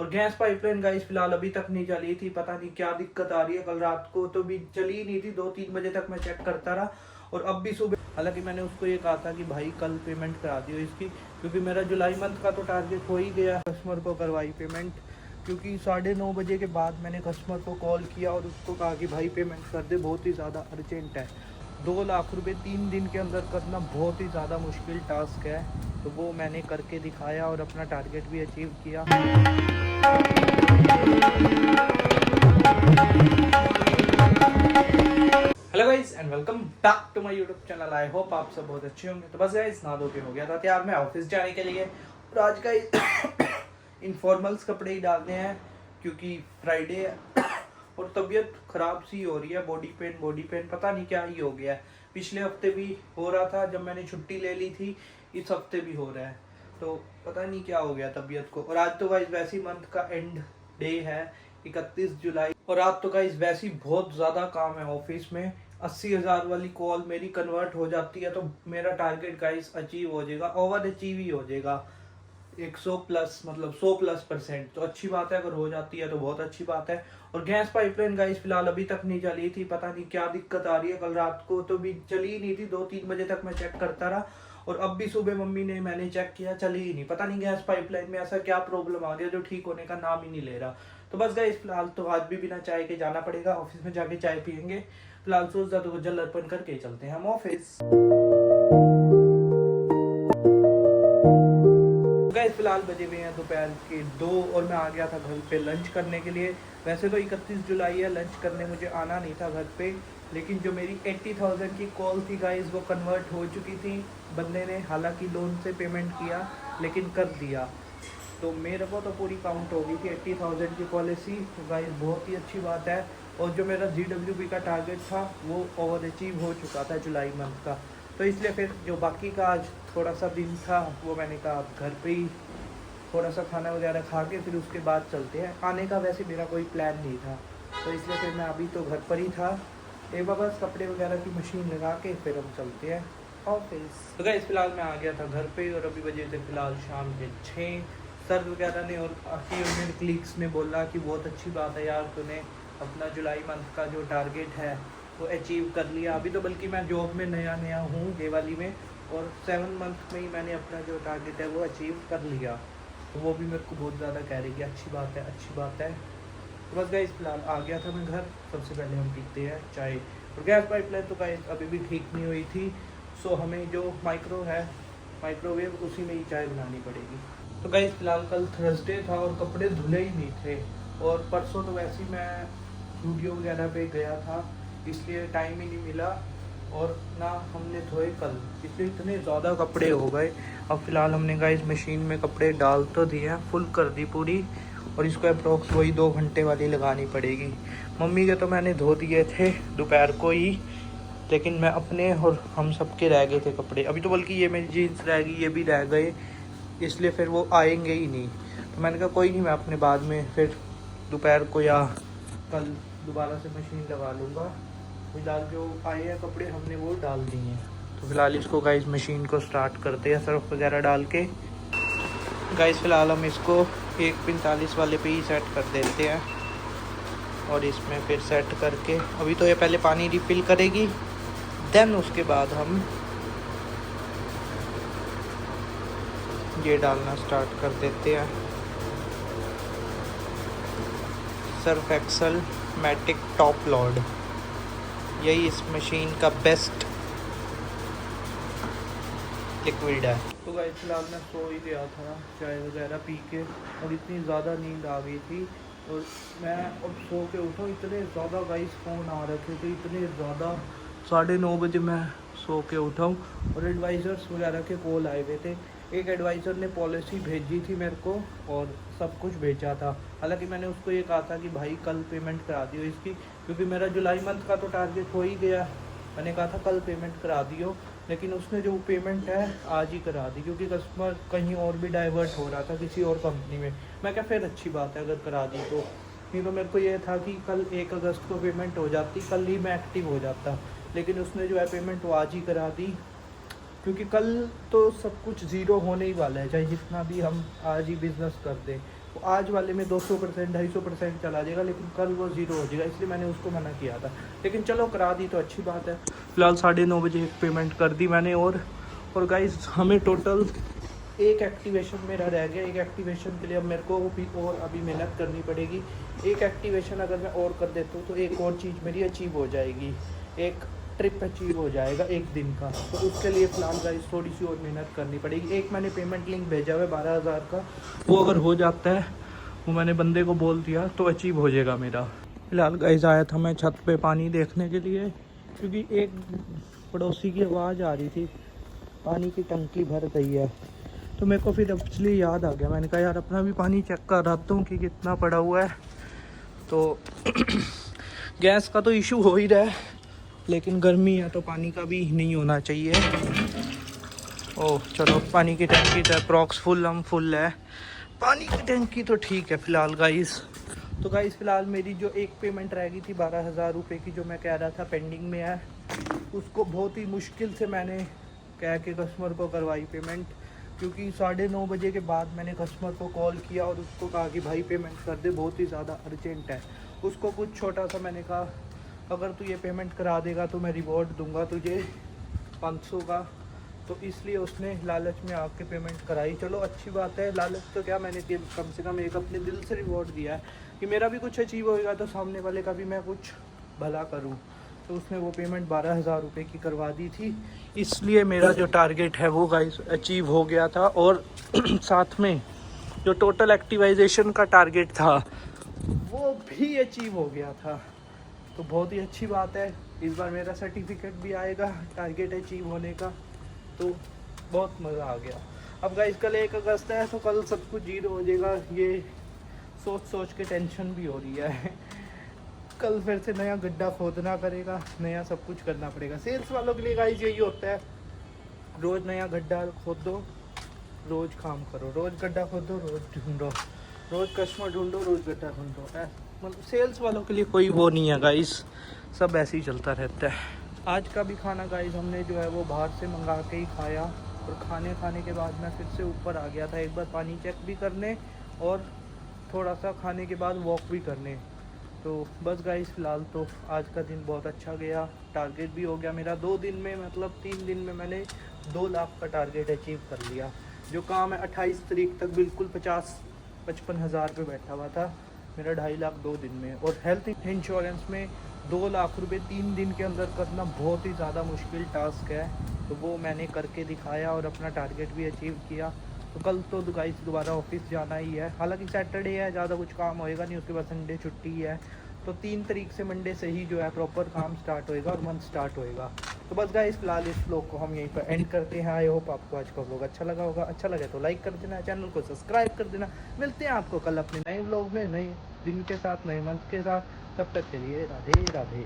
और gas pipeline guys फिलहाल अभी तक नहीं चली थी, पता नहीं क्या दिक्कत आ रही है। कल रात को तो भी चली ही नहीं थी, 2-3 बजे तक मैं चेक करता रहा और अब भी सुबह। हालांकि मैंने उसको ये कहा था कि भाई कल पेमेंट करा दियो इसकी, क्योंकि मेरा जुलाई मंथ का तो टारगेट हो ही गया। कस्टमर को करवाई पेमेंट, क्योंकि 9:30 बजे के बाद मैंने कस्टमर को कॉल किया और उसको कहा कि भाई पेमेंट कर दे, बहुत ही ज़्यादा अर्जेंट है। 2 लाख रुपए 3 दिन के अंदर करना बहुत ही ज़्यादा मुश्किल टास्क है, तो वो मैंने करके दिखाया और अपना टारगेट भी अचीव किया। Hello guys and welcome back to my YouTube channel. I hope आप सब बहुत अच्छे होंगे। तो बस गाइस नहा धो के हो गया था तैयार मैं ऑफिस जाने के लिए, और आज गाइस इनफॉर्मल्स कपड़े ही डालने हैं क्योंकि फ्राइडे है और तबीयत ख़राब सी हो रही है। बॉडी पेन पता नहीं क्या ही हो गया है। पिछले हफ्ते भी हो रहा था जब मैंने छुट्टी ले ली थी, इस हफ्ते भी हो रहा है, तो पता नहीं क्या हो गया तबीयत को। और आज तो गाइस वैसे ही मंथ का एंड डे है, 31 जुलाई, और आज तो गाइस वैसे ही बहुत ज़्यादा काम है ऑफिस में। 80,000 वाली कॉल मेरी कन्वर्ट हो जाती है तो मेरा टारगेट गाइस अचीव हो जाएगा, ओवर अचीव ही हो जाएगा 100 प्लस, मतलब 100+%। तो अच्छी बात है, अगर हो जाती है तो बहुत अच्छी बात है। और गैस पाइपलाइन गाइस फिलहाल अभी तक नहीं चली थी, पता नहीं क्या दिक्कत आ रही है। कल रात को तो भी चली ही नहीं थी, 2-3 बजे तक मैं चेक करता रहा और अब भी सुबह मैंने चेक किया, चली ही नहीं। पता नहीं गैस पाइपलाइन में ऐसा क्या प्रॉब्लम आ गया जो ठीक होने का नाम ही नहीं ले रहा। तो बस गाइस फिलहाल तो आज भी बिना चाय के जाना पड़ेगा, ऑफिस में जाके चाय पियेंगे। फिलहाल सोच रहा तो जल अर्पण करके चलते हैं हम ऑफिस। गाइस फिलहाल बजे हुए हैं दोपहर के 2 और मैं आ गया था घर पे लंच करने के लिए। वैसे तो 31 जुलाई है, लंच करने मुझे आना नहीं था घर पे, लेकिन जो मेरी 80,000 की कॉल थी गाइस वो कन्वर्ट हो चुकी थी। बंदे ने हालांकि लोन से पेमेंट किया लेकिन कर दिया, तो मेरे को तो पूरी काउंट हो गई थी 80,000 की पॉलिसी। तो गाइस बहुत ही अच्छी बात है। और जो मेरा GWP का टारगेट था वो ओवर अचीव हो चुका था जुलाई मंथ का, तो इसलिए फिर जो बाकी का आज थोड़ा सा दिन था वो मैंने कहा घर पे ही थोड़ा सा खाना वगैरह खा के फिर उसके बाद चलते हैं। आने का वैसे मेरा कोई प्लान नहीं था, तो इसलिए फिर मैं अभी तो घर पर ही था। एक बार बस कपड़े वगैरह की मशीन लगा के फिर हम चलते हैं ऑफिस। तो गाइस फिलहाल मैं आ गया था घर पे और अभी बजे थे फिलहाल शाम के 6। सर वगैरह ने और बाकी मेरे कलीग्स ने बोला कि बहुत अच्छी बात है यार, तूने अपना जुलाई मंथ का जो टारगेट है वो अचीव कर लिया। अभी तो बल्कि मैं जॉब में नया हूँ डे वाली में, और 7 मंथ में ही मैंने अपना जो टारगेट है वो अचीव कर लिया। तो वो भी मेरे को बहुत ज़्यादा कह रही कि अच्छी बात है अच्छी बात है। तो बस गाइस फिलहाल आ गया था मैं घर। सबसे पहले हम पीते हैं चाय। और गैस पाइपलाइन तो गाइस अभी भी ठीक नहीं हुई थी, सो हमें जो माइक्रोवेव उसी में ही चाय बनानी पड़ेगी। तो गाइस फिलहाल कल थर्सडे था और कपड़े धुले ही नहीं थे, और परसों तो वैसे ही मैं स्टूडियो वगैरह पे गया था इसलिए टाइम ही नहीं मिला, और ना हमने धोए कल, इसलिए इतने ज़्यादा कपड़े हो गए। अब फिलहाल हमने गाइस मशीन में कपड़े डाल तो दिए हैं, फुल कर दी पूरी, और इसको अप्रोक्स वही 2 घंटे वाली लगानी पड़ेगी। मम्मी के तो मैंने धो दिए थे दोपहर को ही, लेकिन मैं अपने और हम सबके रह गए थे कपड़े। अभी तो बल्कि ये मेरी जीन्स रह गई, ये भी रह गए, इसलिए फिर वो आएंगे ही नहीं। तो मैंने कहा कोई नहीं, मैं अपने बाद में फिर दोपहर को या कल दोबारा से मशीन लगा लूँगा। फिलहाल जो आए हैं कपड़े हमने वो डाल दिए हैं। तो फिलहाल इसको गाइस मशीन को स्टार्ट करते हैं सर्फ वगैरह डाल के। गाइस फिलहाल हम इसको 1:45 वाले पे ही सेट कर देते हैं, और इसमें फिर सेट करके अभी तो ये पहले पानी रिफिल करेगी, देन उसके बाद हम ये डालना स्टार्ट कर देते हैं। Surf Excel matic top load, यही इस मशीन का बेस्ट लिक्विड है। तो गाइस फिलहाल मैं सो ही गया था चाय वगैरह पी के, और इतनी ज़्यादा नींद आ गई थी, और मैं अब सो के उठा, इतने ज़्यादा गाइस फ़ोन आ रखे थे, इतने ज़्यादा। 9:30 बजे मैं सो के उठा हूँ, और एडवाइज़र्स वगैरह के कॉल आए हुए थे। एक एडवाइज़र ने पॉलिसी भेजी थी मेरे को और सब कुछ भेजा था। हालांकि मैंने उसको ये कहा था कि भाई कल पेमेंट करा दियो इसकी, क्योंकि मेरा जुलाई मंथ का तो टारगेट हो ही गया। मैंने कहा था कल पेमेंट करा दियो, लेकिन उसने जो पेमेंट है आज ही करा दी, क्योंकि कस्टमर कहीं और भी डाइवर्ट हो रहा था किसी और कंपनी में। मैं क्या फिर अच्छी बात है अगर करा दी तो, नहीं तो मेरे को ये था कि कल 1 अगस्त को पेमेंट हो जाती, कल ही मैं एक्टिव हो जाता, लेकिन उसने जो है पेमेंट वो आज ही करा दी, क्योंकि कल तो सब कुछ ज़ीरो होने ही वाला है, चाहे जितना भी हम आज ही बिज़नेस कर दें। आज वाले में 200% 250% चला जाएगा, लेकिन कल वो ज़ीरो हो जाएगा, इसलिए मैंने उसको मना किया था। लेकिन चलो करा दी तो अच्छी बात है। फ़िलहाल 9:30 बजे एक पेमेंट कर दी मैंने। और गाइस हमें टोटल एक एक्टिवेशन मेरा रह गया। एक एक्टिवेशन के लिए अब मेरे को भी और अभी मेहनत करनी पड़ेगी। एक एक्टिवेशन अगर मैं और कर देता हूँ तो एक और चीज़ मेरी अचीव हो जाएगी, एक ट्रिप अचीव हो जाएगा एक दिन का। तो उसके लिए फ़िलहाल गाइस थोड़ी सी और मेहनत करनी पड़ेगी। एक मैंने पेमेंट लिंक भेजा हुआ है 12,000 का, वो अगर हो जाता है, वो मैंने बंदे को बोल दिया, तो अचीव हो जाएगा मेरा। फ़िलहाल गाइस आया था मैं छत पे पानी देखने के लिए, क्योंकि एक पड़ोसी की आवाज़ आ रही थी पानी की टंकी भर गई है। तो मेरे को फिर इसलिए याद आ गया, मैंने कहा यार अपना भी पानी चेक कर रहा हूँ कि कितना पड़ा हुआ है। तो गैस का तो इशू हो ही रहा है, लेकिन गर्मी है तो पानी का भी नहीं होना चाहिए। ओह चलो, पानी की टंकी तो अप्रॉक्स फुल है। पानी की टंकी तो ठीक है फ़िलहाल गाइस। तो गाइस फ़िलहाल मेरी जो एक पेमेंट रह गई थी 12,000 रुपये की, जो मैं कह रहा था पेंडिंग में है, उसको बहुत ही मुश्किल से मैंने कह के कस्टमर को करवाई पेमेंट। क्योंकि 9:30 बजे के बाद मैंने कस्टमर को कॉल किया और उसको कहा कि भाई पेमेंट कर दे, बहुत ही ज़्यादा अर्जेंट है। उसको कुछ छोटा सा मैंने कहा अगर तू ये पेमेंट करा देगा तो मैं रिवॉर्ड दूंगा तुझे 500 का। तो इसलिए उसने लालच में आके पेमेंट कराई। चलो अच्छी बात है, लालच तो क्या, मैंने कम से कम एक अपने दिल से रिवॉर्ड दिया है कि मेरा भी कुछ अचीव होएगा तो सामने वाले का भी मैं कुछ भला करूँ। तो उसने वो पेमेंट 12,000 रुपये की करवा दी थी, इसलिए मेरा जो टारगेट है वो गाइस अचीव हो गया था। और साथ में जो टोटल एक्टिवाइजेशन का टारगेट था वो भी अचीव हो गया था। तो बहुत ही अच्छी बात है, इस बार मेरा सर्टिफिकेट भी आएगा टारगेट अचीव होने का, तो बहुत मज़ा आ गया। अब गाइस कल 1 अगस्त है, तो कल सब कुछ जीरो हो जाएगा, ये सोच के टेंशन भी हो रही है। कल फिर से नया गड्ढा खोदना पड़ेगा, नया सब कुछ करना पड़ेगा। सेल्स वालों के लिए गाइस यही होता है, रोज़ नया गड्ढा खोदो, रोज़ काम करो, रोज़ गड्ढा खोदो, रोज़ ढूंढो, रोज़ कस्टमर ढूंढो, रोज़ गड्ढा ढूंढो। मतलब सेल्स वालों के लिए कोई वो नहीं है गाइस, सब ऐसे ही चलता रहता है। आज का भी खाना गाइस हमने जो है वो बाहर से मंगा के ही खाया। और खाने के बाद मैं फिर से ऊपर आ गया था एक बार पानी चेक भी करने और थोड़ा सा खाने के बाद वॉक भी करने। तो बस गाइस फ़िलहाल तो आज का दिन बहुत अच्छा गया, टारगेट भी हो गया मेरा 2 दिन में, मतलब 3 दिन में मैंने 2 लाख का टारगेट अचीव कर लिया। जो काम है 28 तारीख तक बिल्कुल 50-55 हज़ार पे बैठा हुआ था, मेरा 2.5 लाख 2 दिन में। और हेल्थ इंश्योरेंस में 2 लाख रुपए 3 दिन के अंदर करना बहुत ही ज़्यादा मुश्किल टास्क है, तो वो मैंने करके दिखाया और अपना टारगेट भी अचीव किया। तो कल तो गाइस दोबारा ऑफिस जाना ही है, हालांकि सैटरडे है, ज़्यादा कुछ काम होएगा नहीं, उसके बाद संडे छुट्टी है। तो 3 तारीख से मंडे से ही जो है प्रॉपर काम स्टार्ट होएगा और मंथ स्टार्ट होएगा। तो बस गाइस फिलहाल इस व्लॉग को हम यहीं पर एंड करते हैं। आई होप आपको आज का व्लॉग अच्छा लगा होगा, अच्छा लगे तो लाइक कर देना, चैनल को सब्सक्राइब कर देना। मिलते हैं आपको कल अपने नए व्लॉग में, नए दिन के साथ, नए मंथ के साथ। तब तक के लिए राधे राधे।